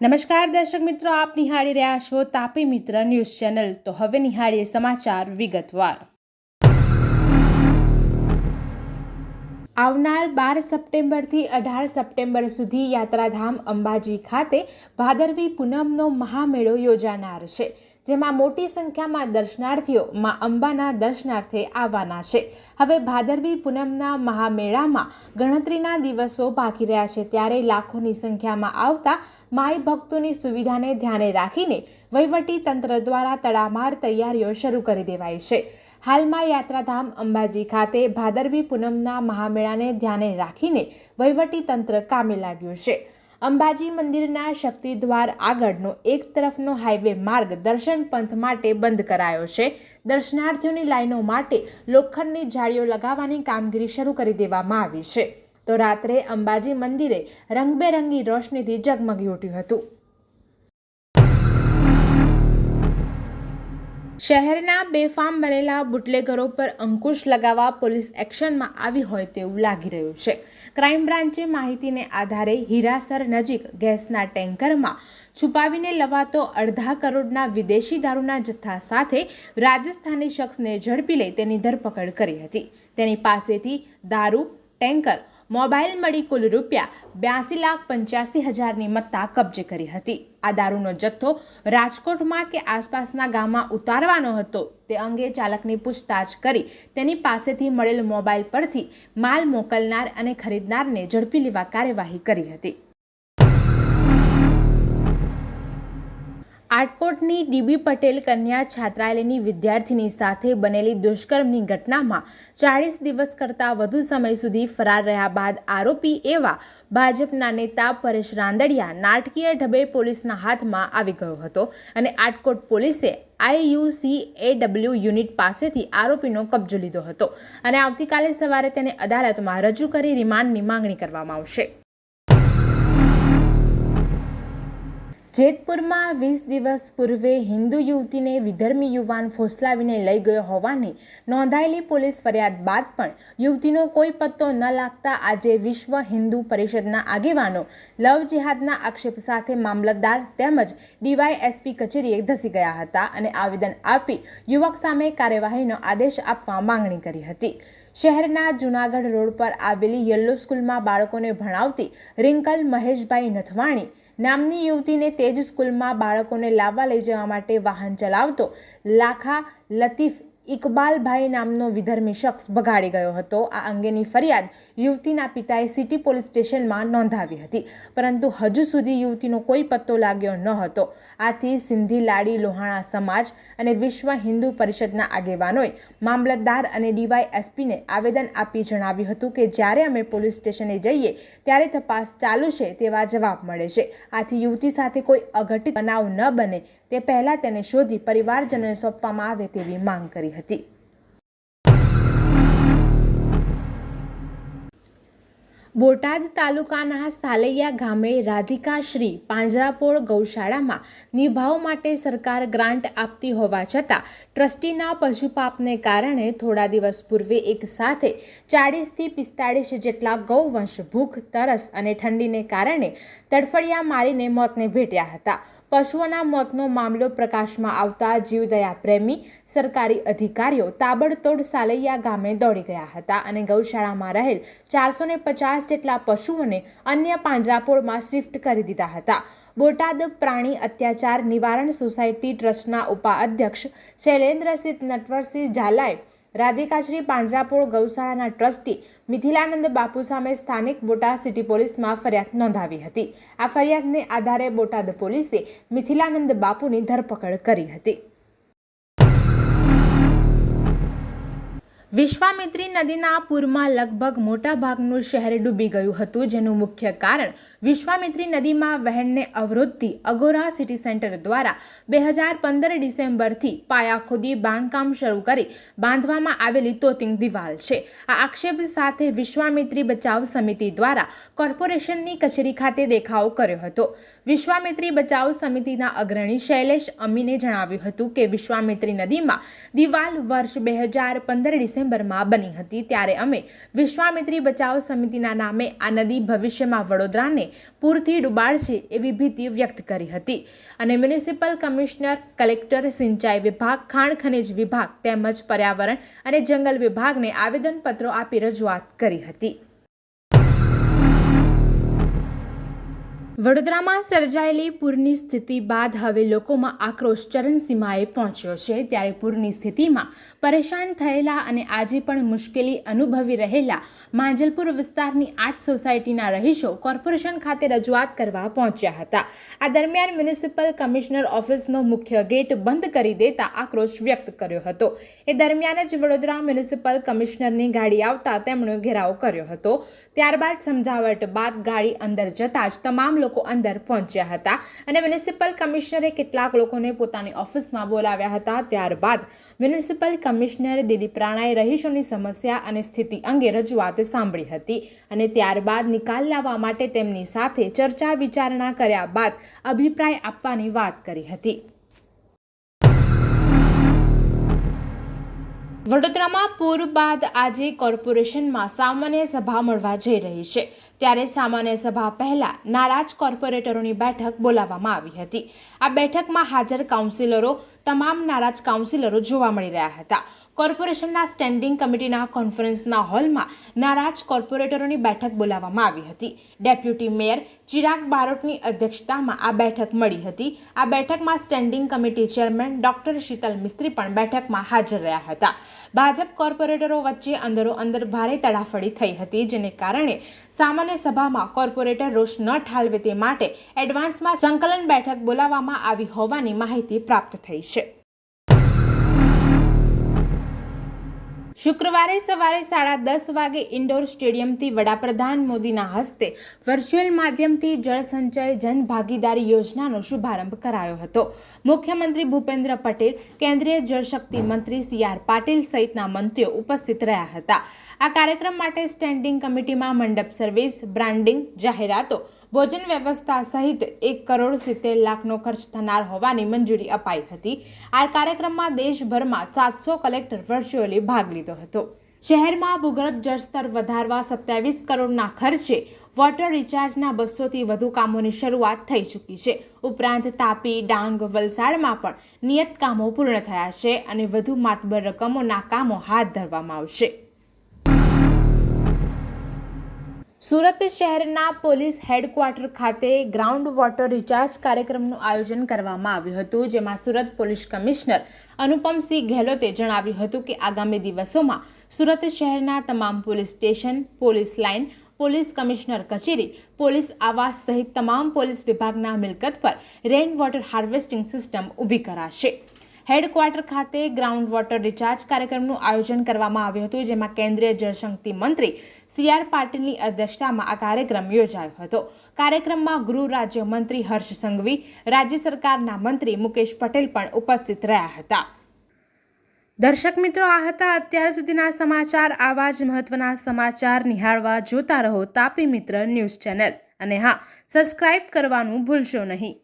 નમસ્કાર દર્શક મિત્રો, આપ નિહાળી રહ્યા છો તાપી મિત્ર ન્યૂઝ ચેનલ। તો હવે નિહાળીએ સમાચાર વિગતવાર। આવનાર 12 સપ્ટેમ્બરથી 18 સપ્ટેમ્બર સુધી યાત્રાધામ અંબાજી ખાતે ભાદરવી પૂનમનો મહામેળો યોજાનાર છે, જેમાં મોટી સંખ્યામાં દર્શનાર્થીઓ માં અંબાના દર્શનાર્થે આવવાના છે। હવે ભાદરવી પૂનમના મહામેળામાં ગણતરીના દિવસો બાકી રહ્યા છે, ત્યારે લાખોની સંખ્યામાં આવતા માઈ ભક્તોની સુવિધાને ધ્યાને રાખીને વહીવટી તંત્ર દ્વારા તડામાર તૈયારીઓ શરૂ કરી દેવાઈ છે। હાલમાં યાત્રાધામ અંબાજી ખાતે ભાદરવી પૂનમના મહામેળાને ધ્યાને રાખીને વહીવટી તંત્ર કામે લાગ્યું છે। અંબાજી મંદિરના શક્તિદ્વાર આગળનો એક તરફનો હાઈવે માર્ગ દર્શન પંથ માટે બંધ કરાયો છે। દર્શનાર્થીઓની લાઈનો માટે લોખંડની જાળીઓ લગાવવાની કામગીરી શરૂ કરી દેવામાં આવી છે। તો રાત્રે અંબાજી મંદિરે રંગબેરંગી રોશનીથી ઝગમગી ઉઠ્યું હતું। શહેરના બેફામ બનેલા બુટલેગરો પર અંકુશ લગાવવા પોલીસ એક્શનમાં આવી હોય તેવું લાગી રહ્યું છે। ક્રાઇમ બ્રાન્ચે માહિતીને આધારે હીરાસર નજીક ગેસના ટેન્કરમાં છુપાવીને લવાતો 2.5 કરોડના વિદેશી દારૂના જથ્થા સાથે રાજસ્થાની શખ્સને ઝડપી લઈ તેની ધરપકડ કરી હતી। તેની પાસેથી દારૂ, ટેન્કર, મોબાઈલ મળી કુલ ₹82,85,000ની મત્તા કબજે કરી હતી। આ દારૂનો જથ્થો રાજકોટમાં કે આસપાસના ગામમાં ઉતારવાનો હતો તે અંગે ચાલકની પૂછતાછ કરી તેની પાસેથી મળેલ મોબાઈલ પરથી માલ મોકલનાર અને ખરીદનારને ઝડપી લેવા કાર્યવાહી કરી હતી। આટકોટની ડીબી પટેલ કન્યા છાત્રાલયની વિદ્યાર્થીની સાથે બનેલી દુષ્કર્મની ઘટનામાં 40 દિવસ કરતાં વધુ સમય સુધી ફરાર રહ્યા બાદ આરોપી એવા ભાજપના નેતા પરેશ રાંદડિયા નાટકીય ઢબે પોલીસના હાથમાં આવી ગયો હતો અને આટકોટ પોલીસે IUCAW યુનિટ પાસેથી આરોપીનો કબજો લીધો હતો અને આવતીકાલે સવારે તેને અદાલતમાં રજૂ કરી રિમાન્ડની માંગણી કરવામાં આવશે। જેતપુરમાં 20 દિવસ પૂર્વે હિન્દુ યુવતીને વિધર્મી યુવાન ફોસલાવીને લઈ ગયો હોવાની નોંધાયેલી પોલીસ ફરિયાદ બાદ પણ યુવતીનો કોઈ પત્તો ન લાગતા આજે વિશ્વ હિન્દુ પરિષદના આગેવાનો લવ જેહાદના આક્ષેપ સાથે મામલતદાર તેમજ DYSP કચેરીએ ધસી ગયા હતા અને આવેદન આપી યુવક સામે કાર્યવાહીનો આદેશ આપવા માંગણી કરી હતી। શહેરના જૂનાગઢ રોડ પર આવેલી યલો સ્કૂલમાં બાળકોને ભણાવતી રિંકલ મહેશભાઈ નથવાણી નામની યુવતીને તે જ સ્કૂલમાં બાળકોને લાવવા લઈ જવા માટે વાહન ચલાવતો લાખા લતીફ ઇકબાલભાઈ નામનો વિધર્મી શખ્સ ભગાડી ગયો હતો। આ અંગેની ફરિયાદ યુવતીના પિતાએ સિટી પોલીસ સ્ટેશનમાં નોંધાવી હતી, પરંતુ હજુ સુધી યુવતીનો કોઈ પત્તો લાગ્યો ન હતો। આથી સિંધી લાડી લોહાણા સમાજ અને વિશ્વ હિન્દુ પરિષદના આગેવાનોએ મામલતદાર અને DYSPને આવેદન આપી જણાવ્યું હતું કે જ્યારે અમે પોલીસ સ્ટેશને જઈએ ત્યારે તપાસ ચાલુ છે તેવા જવાબ મળે છે। આથી યુવતી સાથે કોઈ અઘટિત બનાવ ન બને તે પહેલાં તેને શોધી પરિવારજનોને સોંપવામાં આવે તેવી માંગ કરી હતી। બોટાદ તાલુકાના સાલૈયા ગામે રાધિકાશ્રી પાંજરાપોળ ગૌશાળામાં નિભાવ માટે સરકાર ગ્રાન્ટ આપતી હોવા છતાં ટ્રસ્ટીના પશુપાપને કારણે થોડા દિવસ પૂર્વે એક સાથે 40થી 45 જેટલા ગૌવંશ ભૂખ, તરસ અને ઠંડીને કારણે તડફડિયા મારીને મોતને ભેટ્યા હતા। પશુઓના મોતનો મામલો પ્રકાશમાં આવતા જીવદયા પ્રેમી સરકારી અધિકારીઓ તાબડતોડ સાલૈયા ગામે દોડી ગયા હતા અને ગૌશાળામાં રહેલ 450 જેટલા પશુઓને અન્ય પાંજરાપોળમાં શિફ્ટ કરી દીધા હતા। બોટાદ પ્રાણી અત્યાચાર નિવારણ સોસાયટી ટ્રસ્ટના ઉપાધ્યક્ષ શૈલેન્દ્રસિંહ નટવરસિંહ ઝાલાએ રાધિકાશ્રી પાંજરાપોળ ગૌશાળાના ટ્રસ્ટી મિથિલાનંદ બાપુ સામે સ્થાનિક બોટાદ સિટી પોલીસમાં ફરિયાદ નોંધાવી હતી। આ ફરિયાદને આધારે બોટાદ પોલીસે મિથિલાનંદ બાપુની ધરપકડ કરી હતી। વિશ્વામિત્રી નદીના પૂરમાં લગભગ મોટાભાગનું શહેર ડૂબી ગયું હતું, જેનું મુખ્ય કારણ વિશ્વામિત્રી નદીમાં વહેણને અવરોધતી અગોરા સિટી સેન્ટર દ્વારા 2015 ડિસેમ્બરથી પાયા ખોદી બાંધકામ શરૂ કરી બાંધવામાં આવેલી તોતિંગ દિવાલ છે। આ આક્ષેપ સાથે વિશ્વામિત્રી બચાવ સમિતિ દ્વારા કોર્પોરેશનની કચેરી ખાતે દેખાવ કર્યો હતો। વિશ્વામિત્રી બચાવ સમિતિના અગ્રણી શૈલેષ અમીને જણાવ્યું હતું કે વિશ્વામિત્રી નદીમાં દિવાલ વર્ષ 2015 ડિસેમ્બર ડિસેમ્બરમાં બની હતી, ત્યારે અમે વિશ્વામિત્રી બચાવ સમિતિના નામે આ નદી ભવિષ્યમાં વડોદરાને પૂરથી ડૂબાડશે એવી ભીતિ વ્યક્ત કરી હતી અને મ્યુનિસિપલ કમિશનર, કલેક્ટર, સિંચાઈ વિભાગ, ખાણ ખનિજ વિભાગ તેમજ પર્યાવરણ અને જંગલ વિભાગને આવેદનપત્રો આપી રજૂઆત કરી હતી. વડોદરામાં સર્જાયેલી પૂરની સ્થિતિ બાદ હવે લોકોમાં આક્રોશ ચરમસીમાએ પહોંચ્યો છે. ત્યારે પૂરની સ્થિતિમાં પરેશાન થયેલા અને આજે પણ મુશ્કેલી અનુભવી રહેલા માંજલપુર વિસ્તારની 8 સોસાયટીના રહીશો કોર્પોરેશન ખાતે રજૂઆત કરવા પહોંચ્યા હતા. આ દરમિયાન મ્યુનિસિપલ કમિશનર ઓફિસનો મુખ્ય ગેટ બંધ કરી દેતા આક્રોશ વ્યક્ત કર્યો હતો. એ દરમિયાન જ વડોદરા મ્યુનિસિપલ કમિશનરની ગાડી આવતા તેમણે ઘેરાવ કર્યો હતો. ત્યારબાદ સમજાવટ બાદ ગાડી અંદર જતા જ તમામ લોકો અંદર પહોંચ્યા હતા અને મ્યુનિસિપલ કમિશનરે કેટલાક લોકોને પોતાની ઓફિસમાં બોલાવ્યા હતા. ત્યારબાદ મ્યુનિસિપલ કમિશનર દિલીપ રાણાએ રહીશોની સમસ્યા અને સ્થિતિ અંગે રજૂઆત સાંભળી હતી અને ત્યારબાદ નિકાલ લાવવા માટે તેમની સાથે ચર્ચા વિચારણા કર્યા બાદ અભિપ્રાય આપવાની વાત કરી હતી. વડોદરામાં પૂર બાદ આજે કોર્પોરેશનમાં સામાન્ય સભા મળવા જઈ રહી છે. ત્યારે સામાન્ય સભા પહેલા નારાજ કોર્પોરેટરોની બેઠક બોલાવવામાં આવી હતી. આ બેઠકમાં હાજર કાઉન્સિલરો તમામ નારાજ કાઉન્સિલરો જોવા મળી રહ્યા હતા. કોર્પોરેશનના સ્ટેન્ડિંગ કમિટીના કોન્ફરન્સના હોલમાં નારાજ કોર્પોરેટરોની બેઠક બોલાવવામાં આવી હતી. ડેપ્યુટી મેયર ચિરાગ બારોટની અધ્યક્ષતામાં આ બેઠક મળી હતી. આ બેઠકમાં standing committee chairman doctor Sheetal Mistry પણ બેઠકમાં હાજર રહ્યા હતા. ભાજપ કોર્પોરેટરો વચ્ચે અંદરોઅંદર ભારે તડાફડી થઈ હતી, જેને કારણે સામાન્ય સભામાં કોર્પોરેટર રોષ ન ઠાલવે તે માટે એડવાન્સમાં સંકલન બેઠક બોલાવવામાં આવી હોવાની માહિતી પ્રાપ્ત થઈ છે. શુક્રવારે સવારે 10:30 વાગે ઇન્ડોર સ્ટેડિયમથી વડાપ્રધાન મોદીના હસ્તે વર્ચ્યુઅલ માધ્યમથી જળસંચય જન ભાગીદારી યોજનાનો શુભારંભ કરાયો હતો. મુખ્યમંત્રી ભૂપેન્દ્ર પટેલ, કેન્દ્રીય જળશક્તિ મંત્રી CR પાટીલ સહિતના મંત્રીઓ ઉપસ્થિત રહ્યા હતા. આ કાર્યક્રમ માટે સ્ટેન્ડિંગ કમિટીમાં મંડપ સર્વિસ, બ્રાન્ડિંગ, જાહેરાતો, ભોજન વ્યવસ્થા સહિત 1,70,00,000નો ખર્ચ થનાર હોવાની મંજૂરી અપાઈ હતી. આ કાર્યક્રમમાં દેશભરમાં 700 કલેક્ટર વર્ચ્યુઅલી ભાગ લીધો હતો. શહેરમાં ભૂગર્ભ જળસ્તર વધારવા 27 કરોડના ખર્ચે વોટર રિચાર્જના 200થી વધુ કામોની શરૂઆત થઈ ચૂકી છે. ઉપરાંત તાપી, ડાંગ, વલસાડમાં પણ નિયત કામો પૂર્ણ થયા છે અને વધુ માતબર રકમોના કામો હાથ ધરવામાં આવશે. સુરત શહેરના પોલીસ હેડક્વાર્ટર ખાતે ગ્રાઉન્ડ વોટર રિચાર્જ કાર્યક્રમનું આયોજન કરવામાં આવ્યું હતું, જેમાં સુરત પોલીસ કમિશનર અનુપમસિંહ ગેહલોતે જણાવ્યું હતું કે આગામી દિવસોમાં સુરત શહેરના તમામ police station, police line, police commissioner કચેરી, પોલીસ આવાસ સહિત તમામ પોલીસ વિભાગના મિલકત પર રેઇન વોટર હાર્વેસ્ટિંગ સિસ્ટમ ઊભી કરાશે. હેડક્વાર્ટર ખાતે ગ્રાઉન્ડ વોટર રિચાર્જ કાર્યક્રમનું આયોજન કરવામાં આવ્યું હતું, જેમાં કેન્દ્રીય જળશક્તિ મંત્રી CR પાટીલની અધ્યક્ષતામાં આ કાર્યક્રમ યોજાયો હતો. કાર્યક્રમમાં ગૃહ રાજ્યમંત્રી હર્ષ સંઘવી, રાજ્ય સરકારના મંત્રી મુકેશ પટેલ પણ ઉપસ્થિત રહ્યા હતા. દર્શક મિત્રો, આ હતા અત્યાર સુધીના સમાચાર. આવા જ મહત્વના સમાચાર નિહાળવા જોતા રહો તાપી મિત્ર ન્યૂઝ ચેનલ અને હા, સબસ્ક્રાઇબ કરવાનું ભૂલશો નહીં.